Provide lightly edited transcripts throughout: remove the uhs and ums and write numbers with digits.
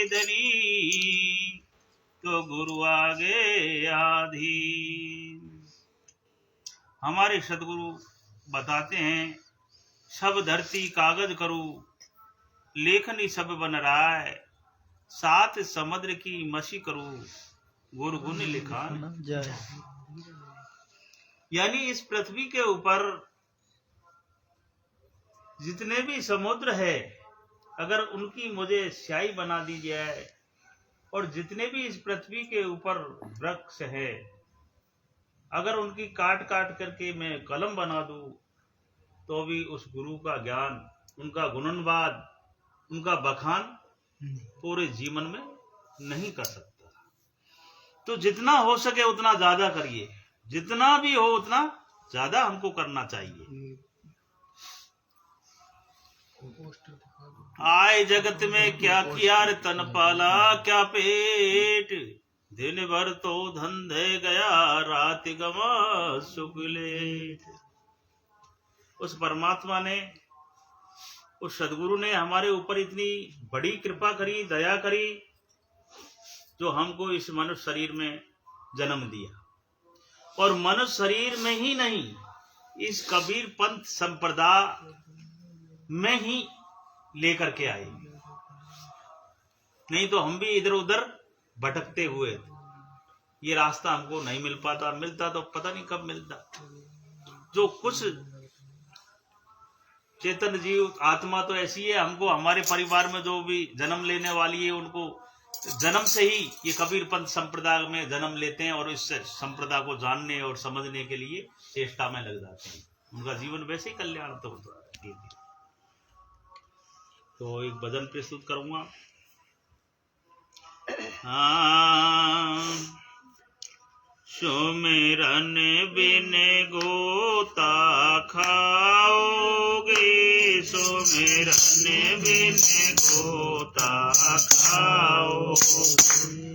धनी, तो गुरु आगे आधीन। हमारे सदगुरु बताते हैं, सब धरती कागज करूं, लेखनी सब बन रहा है, सात समुद्र की मसी करूं, गुरु गुण लिखा जाए। यानी इस पृथ्वी के ऊपर जितने भी समुद्र है, अगर उनकी मुझे स्याही बना दी जाए, और जितने भी इस पृथ्वी के ऊपर वृक्ष है, अगर उनकी काट काट करके मैं कलम बना दूं, तो भी उस गुरु का ज्ञान, उनका गुणनवाद, उनका बखान पूरे जीवन में नहीं कर सकता। तो जितना हो सके उतना ज्यादा करिए, जितना भी हो उतना ज्यादा हमको करना चाहिए। आए जगत में क्या किया रे तन पाला, क्या पेट, दिन भर तो धंधे गया, रात गवा सुख लेट। उस परमात्मा ने, उस सदगुरु ने हमारे ऊपर इतनी बड़ी कृपा करी, दया करी, जो हमको इस मनुष्य शरीर में जन्म दिया, और मनुष्य शरीर में ही नहीं, इस कबीर पंथ संप्रदाय में ही लेकर के आए। नहीं तो हम भी इधर उधर भटकते हुए, ये रास्ता हमको नहीं मिल पाता, मिलता तो पता नहीं कब मिलता। जो कुछ चेतन जीव आत्मा तो ऐसी है, हमको हमारे परिवार में जो भी जन्म लेने वाली है, उनको जन्म से ही ये कबीर पंथ संप्रदाय में जन्म लेते हैं, और इस संप्रदाय को जानने और समझने के लिए चेष्टा में लग जाते हैं। उनका जीवन वैसे ही कल्याण तो होता है। तो एक भजन प्रस्तुत करूंगा। सुमिरन बिन गोता खाओगे, सुमिरन बिन गोता खाओ।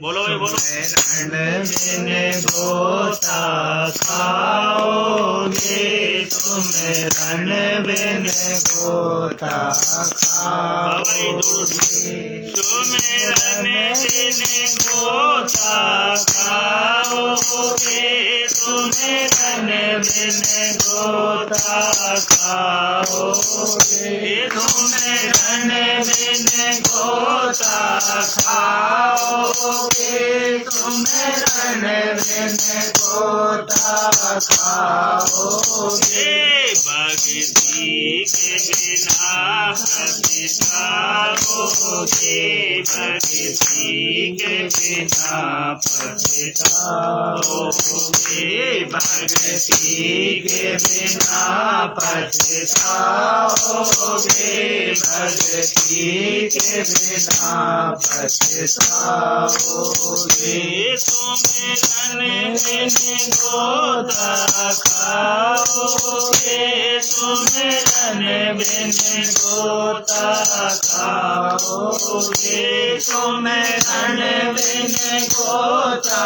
बोलो भाई बोलो। सुमिरन बिन गोता खाओगे, सुमिरन बिन गोता खाओगे, सुमिरन बिन गोता खाओगे, सुमिरन बिन गोता खाओगे, सुमिरन बिन गोता खाओगे, सुमिरन बिन गोता खाओगे। भक्ति के बिना पछताओगे, भक्ति के बिना पछताओगे, भक्ति के बिना पछताओगे, भक्ति के बिना पछताओगे। सुमिरन बिन गोता खाओगे, सुमिरन बिन गोता खाओगे, सुमिरन बिन गोता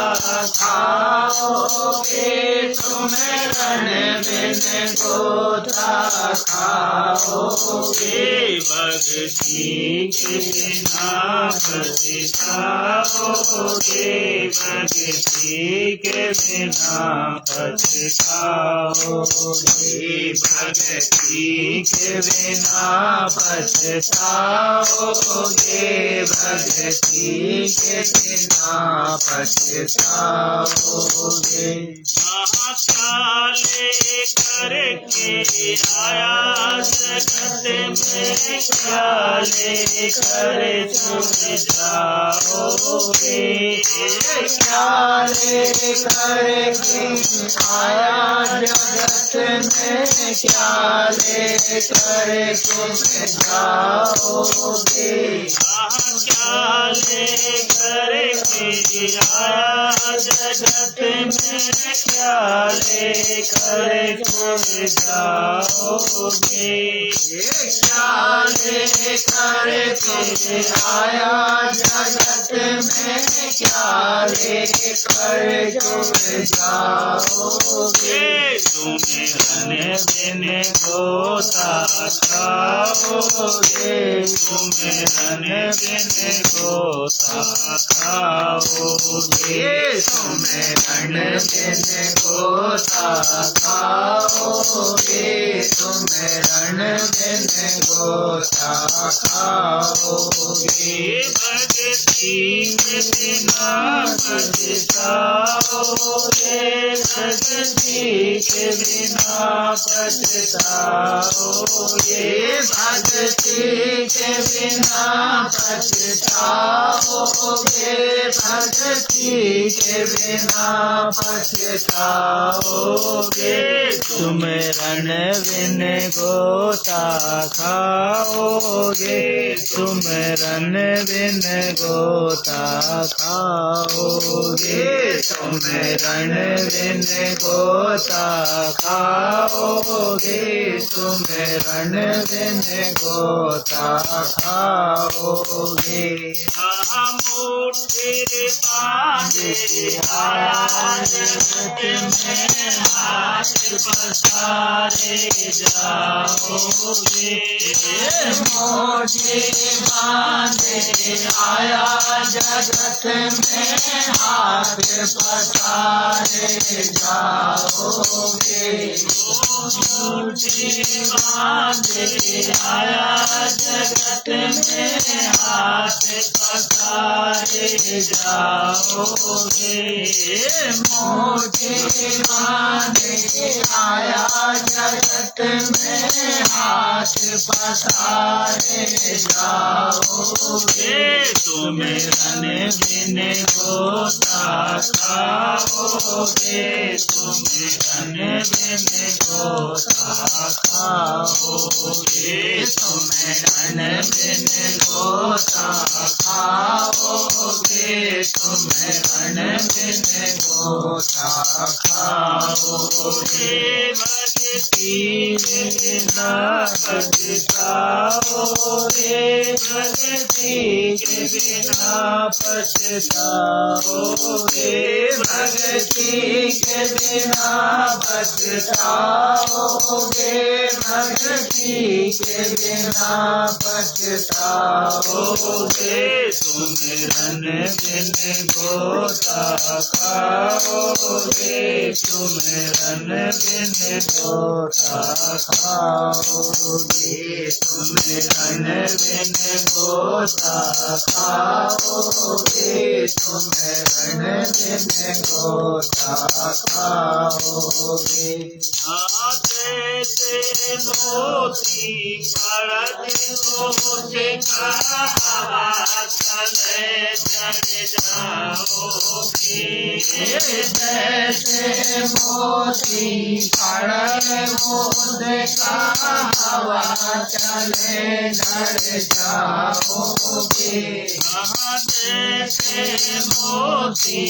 खाओगे, सुमिरन बिन गोता खाओगे। भक्ति के बिना पछताओगे, भक्ति के बिना पछताओगे, भक्ति के बिना पछताओगे, भक्ति के बिना पछताओगे। महाकाल करके आया जगत में, क्या लेकर तुम जाओगे, क्या लेकर आया जगत में, क्या लेकर तुम जाओगे, क्या लेकर आया जगत जगत में क्या लेकर तुम जाओगे, क्या लेकर तुम आया जगत में, क्या लेकर तुम जाओगे। तुम्हें बिन गोता खाओगे, तुम्हें बिन गोता खाओगे, तुम्हें बिन गोता खाओगे, तुम्हें बिन गोता खाओगे। भक्ति के बिना पछताओगे, भक्ति के बिना पछताओगे, भक्ति के बिना पछताओगे, भक्ति के बिना पछताओगे। सुमिरन बिन गोता खाओगे, सुमिरन बिन गोता खाओगे, सुमिरन बिन गोता खाओगे, सुमिरन बिन गोता खाओगे। मुट्ठी बांधे आया जगत में, हाथ पसारे जाओगे, मुट्ठी बांधे आया जगत में, हाथ पसारे जाओगे। मुट्ठी बांधे आया जगत में, हाथ पसारे जाओगे, मुट्ठी बांधे आया जगत में, हाथ पसारे जाओगे। सुमिरन बिन गोता खाओगे, सुमिरन बिन गोता खाओगे, सुमिरन बिन गोता खाओगे, सुमिरन बिन गोता खाओगे। भक्ति बिना पछताओगे, भक्ति के बिना पछताओगे, भक्ति के बिना पछताओगे, भक्ति के बिना पछताओगे। सुमिरन बिन गोता खाओगे, सुमिरन बिन गोता खाओगे, सुमिरन बिन गोता खाओगे, सुमिरन बिन गोता खाओगे। हाथे से मोती पड़त सोचे का हवा चले चढ़ जाओगे, जैसे मोती पड़े मोद का हवा चले ढल जाओगे। जैसे मोती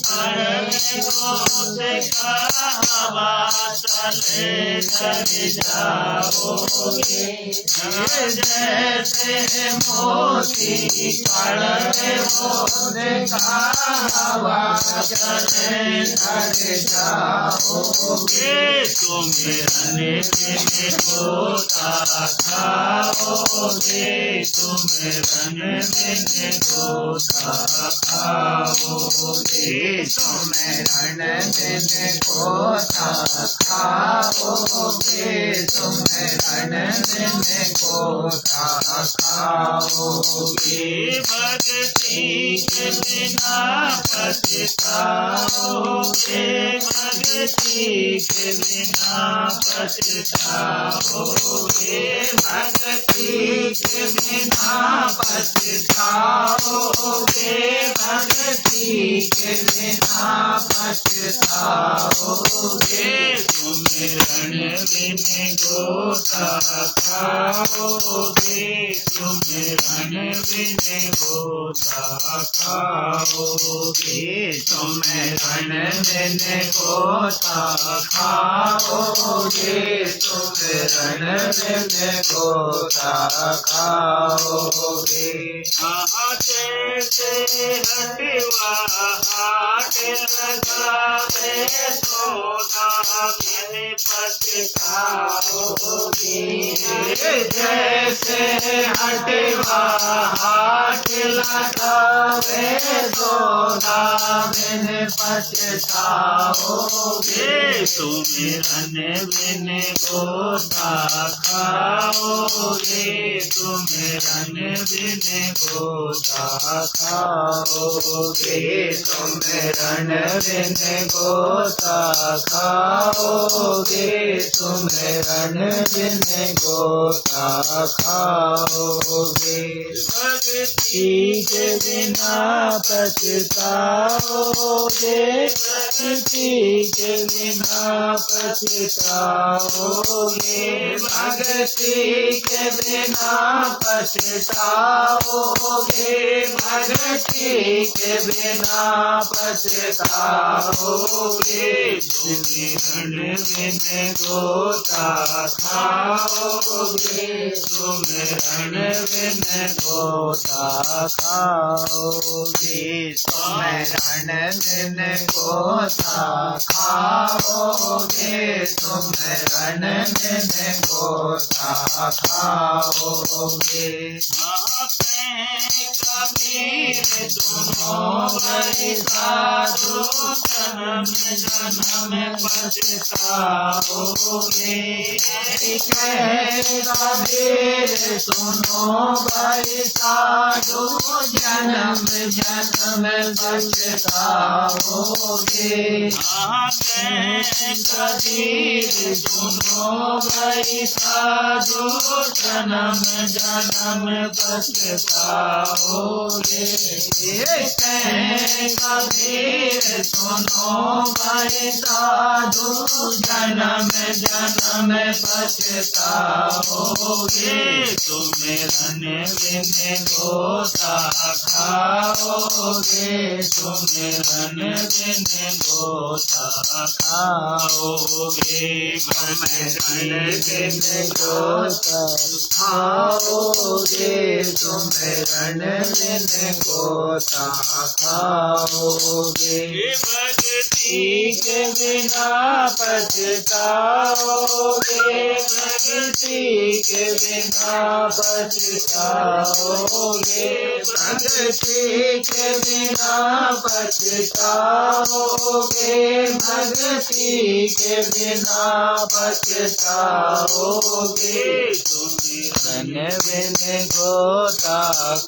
पड़े मोद का हवा चले चढ़ जाओगे, जैसे मोती पड़े मोद का हवा चले ढल जाओगे। सुमिरन बिन गोता खाओगे, सुमिरन बिन गोता खाओगे, सुमिरन बिन गोता खाओगे, सुमिरन बिन गोता खाओगे। भक्ति के बिना पछताओगे, भक्ति के बिना पछताओगे, भक्ति के बिना पछताओगे, भक्ति के बिना पछताओगे। सुमिरन बिन गोता खाओगे, सुमिरन बिन गोता खाओगे, सुमिरन बिन गोता खाओगे, सुमिरन बिन गोता खाओगे। जैसे हटवा हाट लगावे सोना मैंने पछताओगे, जैसे हटवा हाट लगावे सोना बिन पछताओगे, सुमिरन बिन गोता खाओगे, सुमिरन बिन गोता खाओगे, सुमिरन बिन गोता खाओगे, सुमिरन बिन गोता खाओगे। भक्ति के बिना पछताओगे, भक्ति के बिना पछताओगे, भक्ति के बिना पछताओगे, भक्ति के बिना पछताओगे, सुमिरन बिन गोता खाओगे, सुमिरन बिन गोता खाओगे, सुमिरन बिन गोता खाओगे, सुमिरन बिन गोता खाओगे। कबीर दोनों भाई साधु जन्म जन्म पछताओगे, कबीर दोनों भाई साधु जन्म जन्म पछताओगे, कबीर दोनों भाई साधु जन्म जन्म पछताओगे, कबीर सुनो भाई साधु जन्म जन्म पछताओगे, सुमिरन बिन गोता खाओगे, सुमिरन बिन गोता खाओगे, सुमिरन बिन गोता खाओगे, सुमिरन बिन गोता खाओगे। भक्ति के बिना पछताओगे, भक्ति के बिना पछताओगे, भक्ति के बिना पछताओगे, भक्ति के बिना पछताओगे, सुमिरन बिन गोता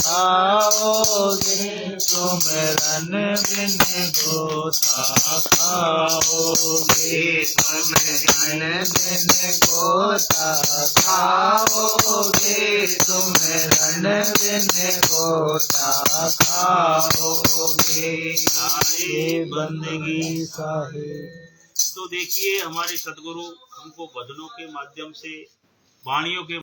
खाओगे, सुमिरन बिन गोता खाओगे, सुमिरन बिन गोता खाओगे, सुमिरन बिन गोता खाओगे। ये बंदगी साहिब। तो देखिए हमारे सदगुरु हमको भजनों के माध्यम से, वाणियों के